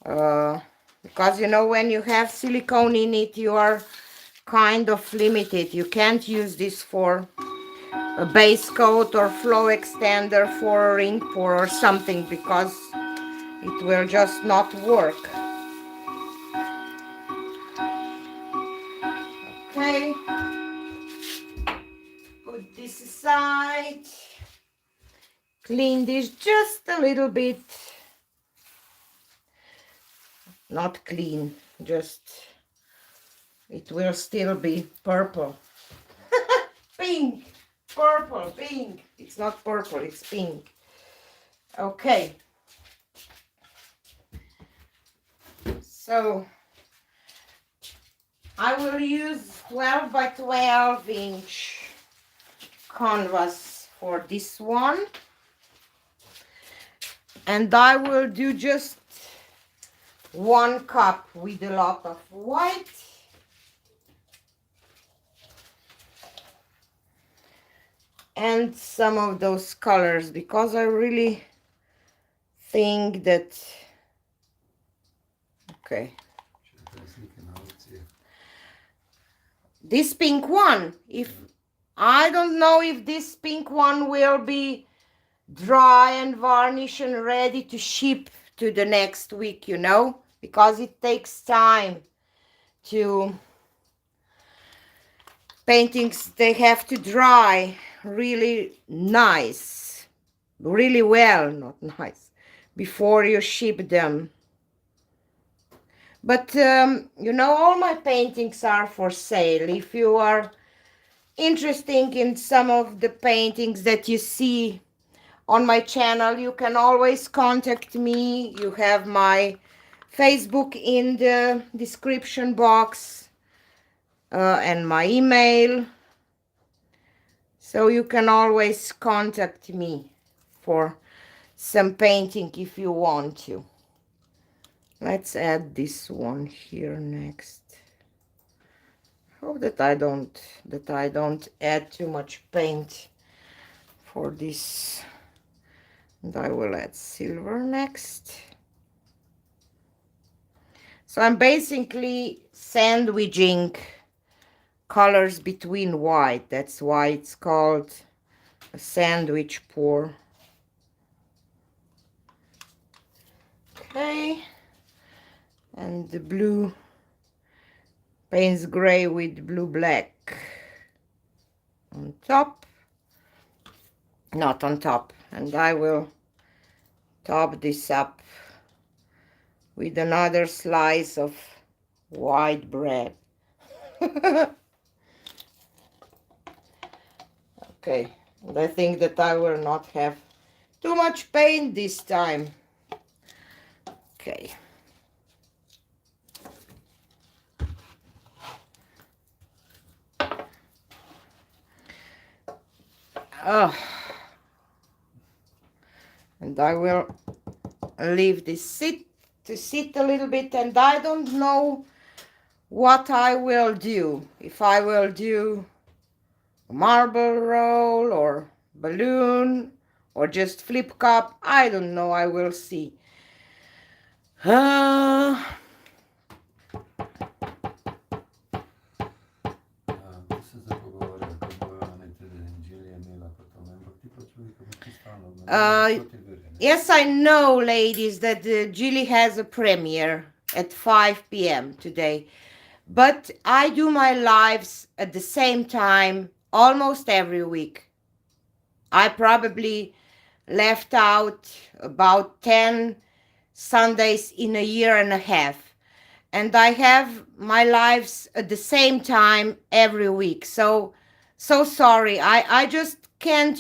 Because you know, when you have silicone in it, you are kind of limited. You can't use this for a base coat or flow extender for a ring pour or something, because it will just not work. Okay, put this aside, clean this just a little bit. Not clean, just it will still be purple. Pink, purple, pink. It's not purple, it's pink. Okay. So I will use 12 by 12 inch canvas for this one. And I will do just 1 cup with a lot of white. And some of those colors, because I really think that, okay, this pink one, if I don't know if this pink one will be dry and varnish and ready to ship to the next week, you know, because it takes time to paintings, they have to dry really nice, really well, not nice, before you ship them. But you know, all my paintings are for sale. If you are interested in some of the paintings that you see on my channel, you can always contact me. You have my Facebook in the description box and my email. So you can always contact me for some painting if you want to. Let's add this one here next. Hope that I don't add too much paint for this. And I will add silver next. So I'm basically sandwiching colors between white. That's why it's called a sandwich pour. Okay. And the blue, Payne's gray with blue black on top. Not on top. And I will top this up with another slice of white bread. Okay, and I think that I will not have too much paint this time. Okay. Oh. And I will leave this sit a little bit, and I don't know what I will do. If I will do a marble roll or balloon or just flip cup, I don't know. I will see. Yes, I know, ladies, that Julie has a premiere at 5 p.m. today. But I do my lives at the same time almost every week. I probably left out about 10 Sundays in a year and a half. and I have my lives at the same time every week. So sorry. I just can't,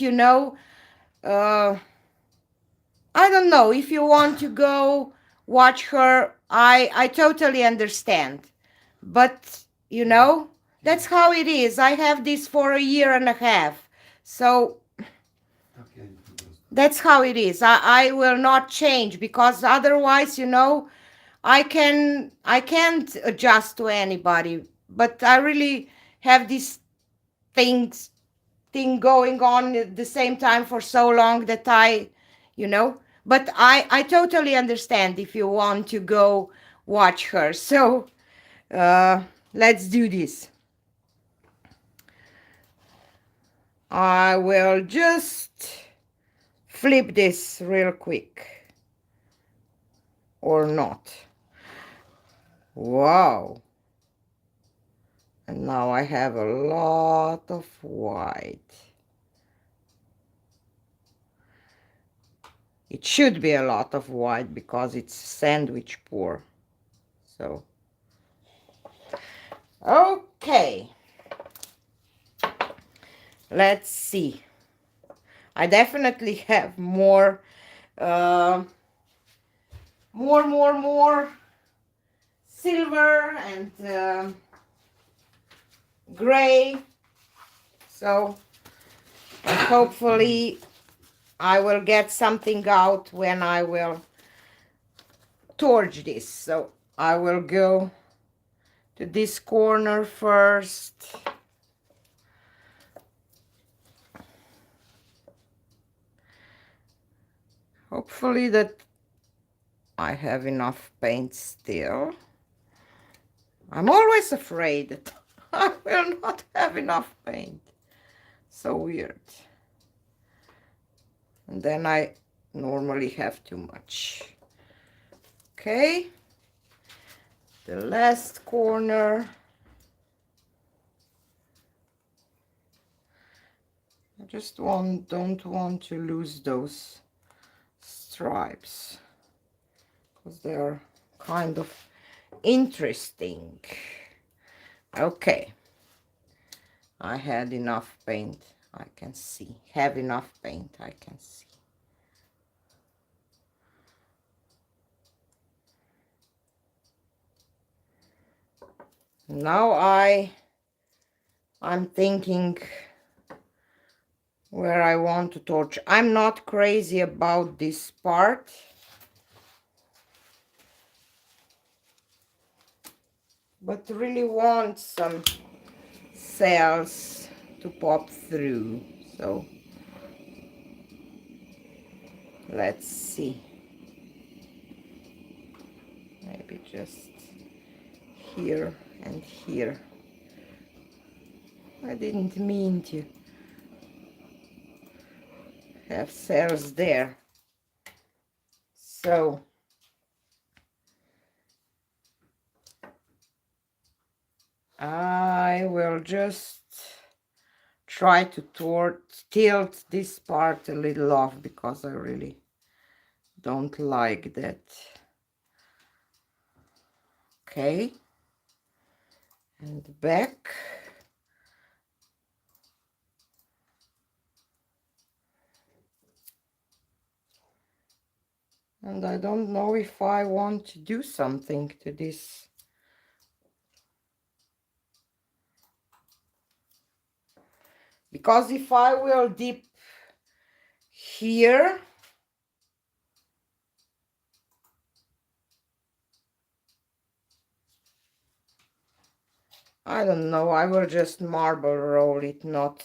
uh I don't know. If you want to go watch her, I totally understand. But that's how it is. I have this for a year and a half. So Okay, that's how it is. I will not change, because otherwise, I can't adjust to anybody. But I really have this things thing going on at the same time for so long that you know, but I totally understand if you want to go watch her. So let's do this. I will just flip this real quick, or not. Wow. And now I have a lot of white. It should be a lot of white because it's sandwich pour. So, okay. Let's see. I definitely have uh, more silver and gray. So hopefully I will get something out when I will torch this. So I will go to this corner first. Hopefully that I have enough paint still. I'm always afraid that I will not have enough paint. So weird. And then I normally have too much. Okay. The last corner. I just don't want to lose those stripes, because they are kind of interesting. Okay. I had enough paint, I can see. Have enough paint, I can see. Now I'm thinking where I want to torch. I'm not crazy about this part, but really want some cells to pop through. So let's see. Maybe just here and here. I didn't mean to have cells there. So I will just try to tilt this part a little off, because I really don't like that. Okay. And back. And I don't know if I want to do something to this. Because if I will dip here, I don't know, I will just marble roll it, not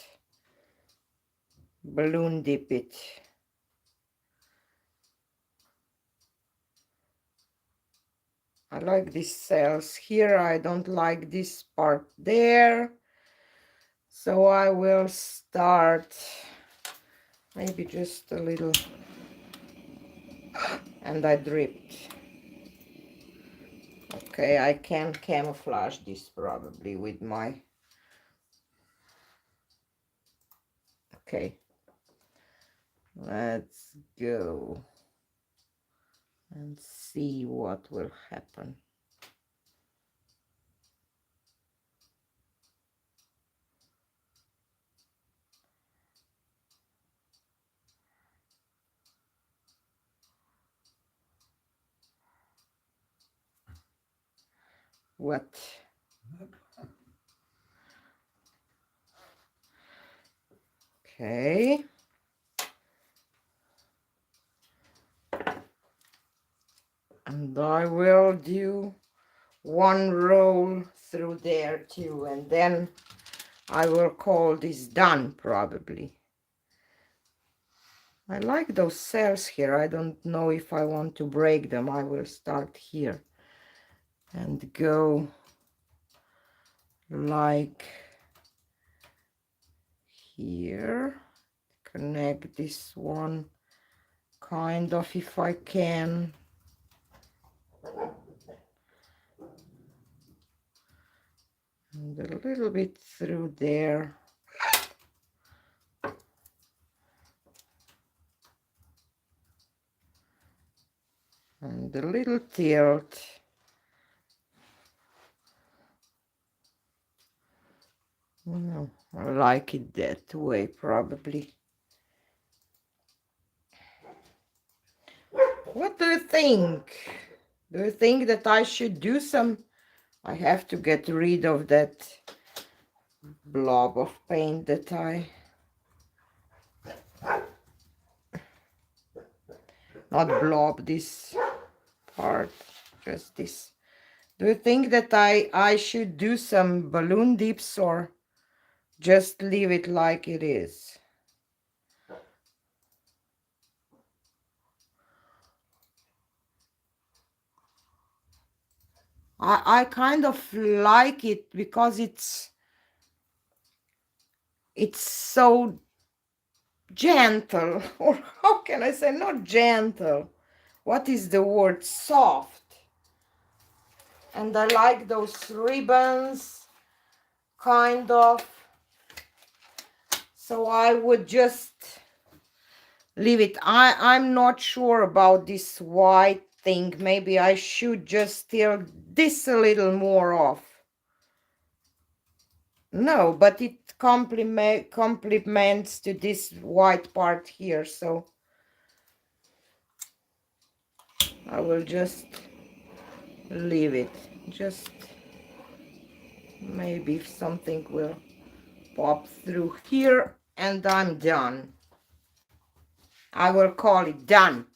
balloon dip it. I like these cells here. I don't like this part there. So I will start maybe just a little, and I dripped. Okay, I can camouflage this probably with my, okay, let's go and see what will happen. What? Okay. And I will do one roll through there too, and then I will call this done probably. I like those cells here. I don't know if I want to break them. I will start here and go like here. Connect this one kind of if I can. And a little bit through there. And a little tilt. No, I like it that way probably. What do you think? Do you think that I should do some? I have to get rid of that blob of paint that not blob, this part, just this. Do you think that I should do some balloon dips or just leave it like it is? I kind of like it because it's so gentle, or how can I say, not gentle, what is the word, soft. And I like those ribbons kind of, so I would just leave it. I'm not sure about this white thing. Maybe I should just steal this a little more off. No, but it complements to this white part here, so I will just leave it. Just maybe if something will pop through here, and I'm done. I will call it done.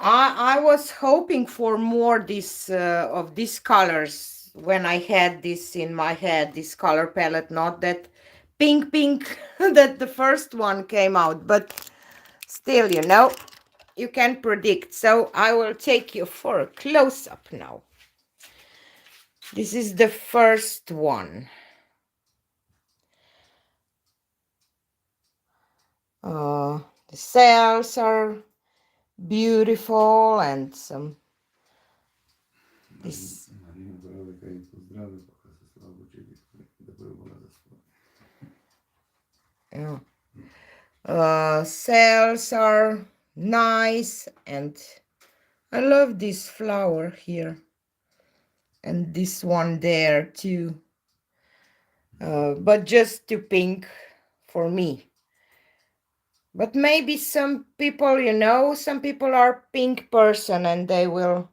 I was hoping for more this of these colors when I had this in my head, this color palette, not that pink that the first one came out, but still, you know, you can predict. So I will take you for a close-up now. This is the first one. The cells are beautiful and some this yeah. Cells are nice, and I love this flower here and this one there too, but just too pink for me. But maybe some people, you know, some people are pink person and they will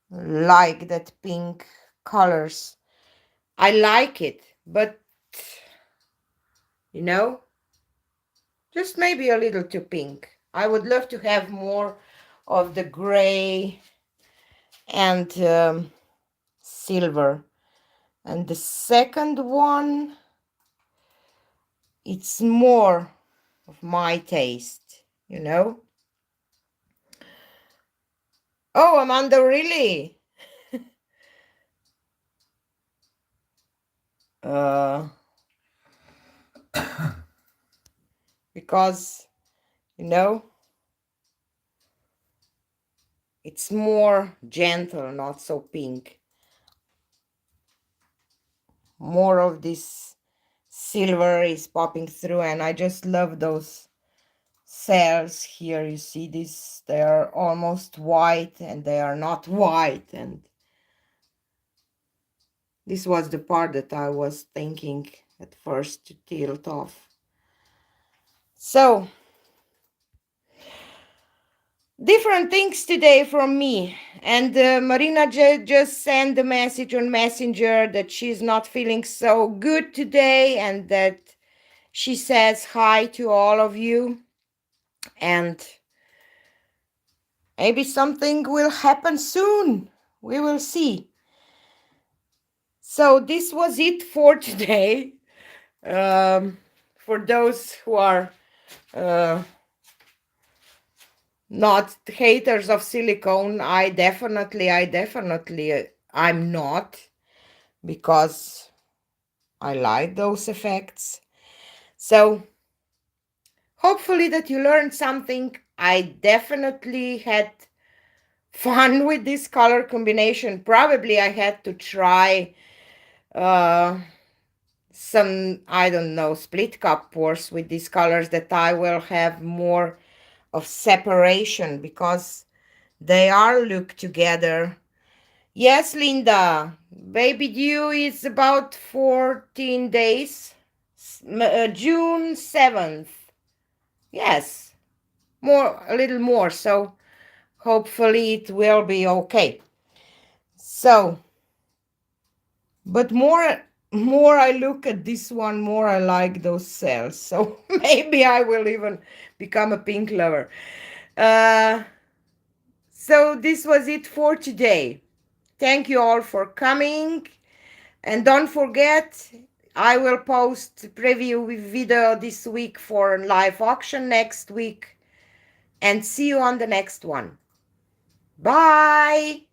like that pink colors. I like it, but you know, just maybe a little too pink. I would love to have more of the gray and silver. And the second one, it's more of my taste, you know. Oh, Amanda, really? Because, you know, it's more gentle, not so pink. More of this silver is popping through, and I just love those cells here. You see this, they are almost white and they are not white, and this was the part that I was thinking at first to tilt off. So different things today from me. And Marina just sent a message on Messenger that she's not feeling so good today and that she says hi to all of you. And maybe something will happen soon. We will see. So this was it for today. For those who are not haters of silicone, I definitely, I'm not, because I like those effects. So hopefully that you learned something. I definitely had fun with this color combination. Probably I had to try some, I don't know, split cup pours with these colors that I will have more of separation because they are look together. Yes, Linda, baby due is about 14 days. June 7th. Yes, more, a little more. So hopefully it will be okay. So, but more I look at this one, more I like those cells. So maybe I will even become a pink lover. So this was it for today. Thank you all for coming. And don't forget, I will post preview video this week for live auction next week. And see you on the next one. Bye.